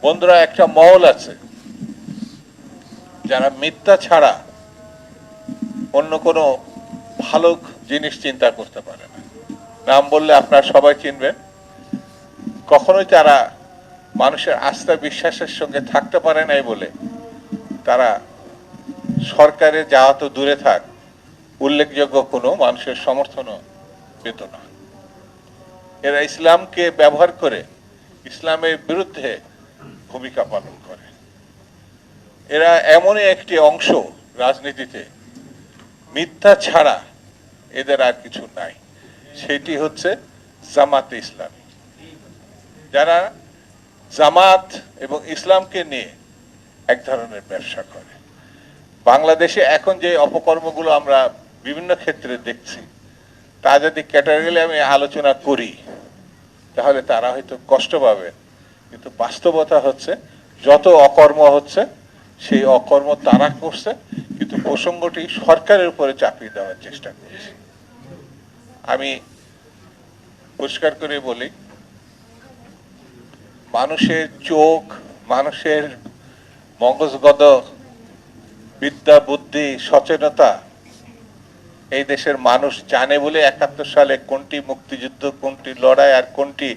বন্ধুরা, একটা মহল আছে যারা মিথ্যা ছাড়া অন্য কোনো ভালো জিনিস চিন্তা করতে পারে না। নাম বললে আপনারা সবাই চিনবেন। কখনোই তারা মানুষের আস্থা বিশ্বাসের সঙ্গে থাকতে পারে নাই বলে তারা সরকারে যাওয়া তো দূরে থাক, উল্লেখযোগ্য কোনো মানুষের সমর্থনও পেত না। এরা ইসলামকে ব্যবহার করে ইসলামের বিরুদ্ধে ভূমিকা পালন করে। এরা এমনই একটি অংশ রাজনীতিতে, মিথ্যা ছাড়া এদের আর কিছু নাই। সেটি হচ্ছে জামাতে ইসলামী, যারা জামাত এবং ইসলামকে নিয়ে এক ধরনের ব্যবসা করে। বাংলাদেশে এখন যে অপকর্মগুলো আমরা বিভিন্ন ক্ষেত্রে দেখছি, তা যদি ক্যাটাগরিলে আমি আলোচনা করি তাহলে তারা হয়তো কষ্ট পাবে, কিন্তু বাস্তবতা হচ্ছে যত অকর্ম হচ্ছে সেই অকর্ম তারা করছে, কিন্তু প্রসঙ্গটি সরকারের উপরে চাপিয়ে দেওয়ার চেষ্টা করছে। আমি পরিষ্কার করে বলি, মানুষের চোখ, মানুষের মগজগত বিদ্যা, বুদ্ধি, সচেতনতা এই দেশের মানুষ জানে বলে ৭১ সালে কোনটি মুক্তিযুদ্ধ, কোনটি লড়াই আর কোনটি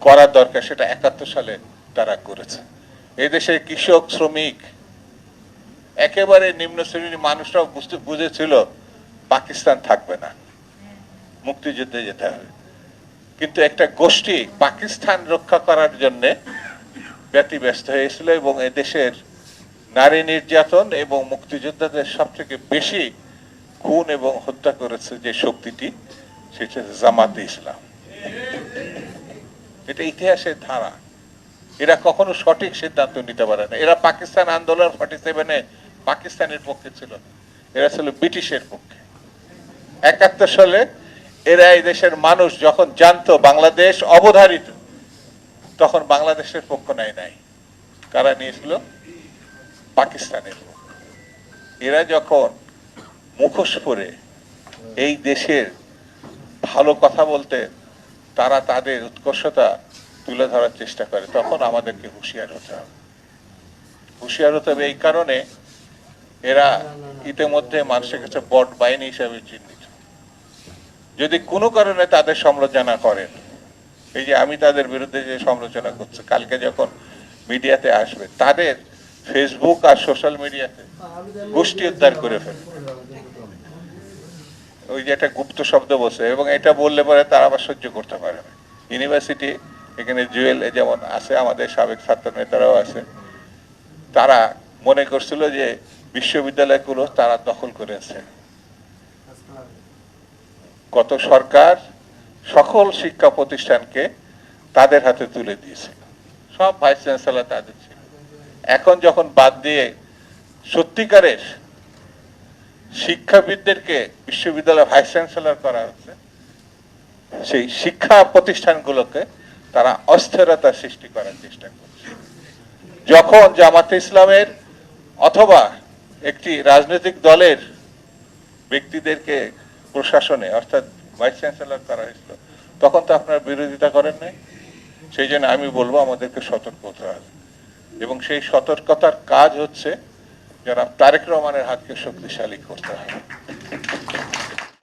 করার দরকার সেটা ৭১ সালে তারা করেছে। এই দেশের কৃষক, শ্রমিক, একেবারে নিম্ন শ্রেণীর মানুষরাও বুঝেছিল পাকিস্তান থাকবে না, মুক্তিযুদ্ধে যেতে হবে। কিন্তু একটা গোষ্ঠী পাকিস্তান রক্ষা করার জন্য ব্যতিব্যস্ত হয়েছিল এবং এদেশের নারী নির্যাতন এবং মুক্তিযোদ্ধাদের সবথেকে বেশি খুন এবং হত্যা করেছে যে শক্তিটি, সেটা জামাতে ইসলাম। এটা ইতিহাসের ধারা। এরা কখনো সঠিক সিদ্ধান্ত নিতে পারে না। এরা পাকিস্তান আন্দোলন 47-এ পাকিস্তানের পক্ষে ছিল, এরা ছিল ব্রিটিশের পক্ষে। ৭১ সালে এরা এই দেশের মানুষ যখন জানতো বাংলাদেশ অবধারিত, তখন বাংলাদেশের পক্ষ নেয় নাই, কারা নিয়েছিল? পাকিস্তানের পক্ষ। এরা যখন মুখোশ পরে এই দেশের ভালো কথা বলতে তারা তাদের উৎকর্ষতা তুলে ধরার চেষ্টা করে, তখন আমাদেরকে হুঁশিয়ার হতে হবে। হুঁশিয়ার হতে হবে এই কারণে, এরা ইতিমধ্যে মানুষের কাছে বট বাহিনী হিসাবে চিহ্নিত। যদি কোনো কারণে তাদের সমালোচনা করেন, এই যে আমি তাদের বিরুদ্ধে যে সমালোচনা করছি, কালকে যখন মিডিয়াতে আসবে তাদের ফেসবুক আর সোশ্যাল মিডিয়াতে গোষ্ঠী উদ্ধার করে ফেলবে। ওই যে একটা গুপ্ত শব্দ বসে, এবং এটা বললে পরে তারা আবার সহ্য করতে পারে না। ইউনিভার্সিটি এখানে জুয়েল যেমন আছে, আমাদের সাবেক ছাত্র নেতারাও আছে, তারা মনে করছিল যে বিশ্ববিদ্যালয়গুলো তারা দখল করেছে। গত সরকার সকল শিক্ষা প্রতিষ্ঠানকে তাদের হাতে তুলে দিয়েছে, সব ভাইস চ্যান্সেলর তাদের ছিল। এখন যখন বাদ দিয়ে সত্যিকারের শিক্ষাবিদদেরকে বিশ্ববিদ্যালয় ভাইস চ্যান্সেলর করা হচ্ছে, সেই শিক্ষা প্রতিষ্ঠানগুলোকে তারা অস্থিরতা সৃষ্টি করার চেষ্টা করছে। যখন জামাতে ইসলামের অথবা একটি রাজনৈতিক দলের ব্যক্তিদেরকে প্রশাসনে অর্থাৎ ভাইস চ্যান্সেলর করা হয়েছিল, তখন তো আপনারা বিরোধিতা করেন নাই। সেই জন্য আমি বলবো আমাদেরকে সতর্ক হতে হবে, এবং সেই সতর্কতার কাজ হচ্ছে যারা তারেক রহমানের হাতকে শক্তিশালী করতে হবে।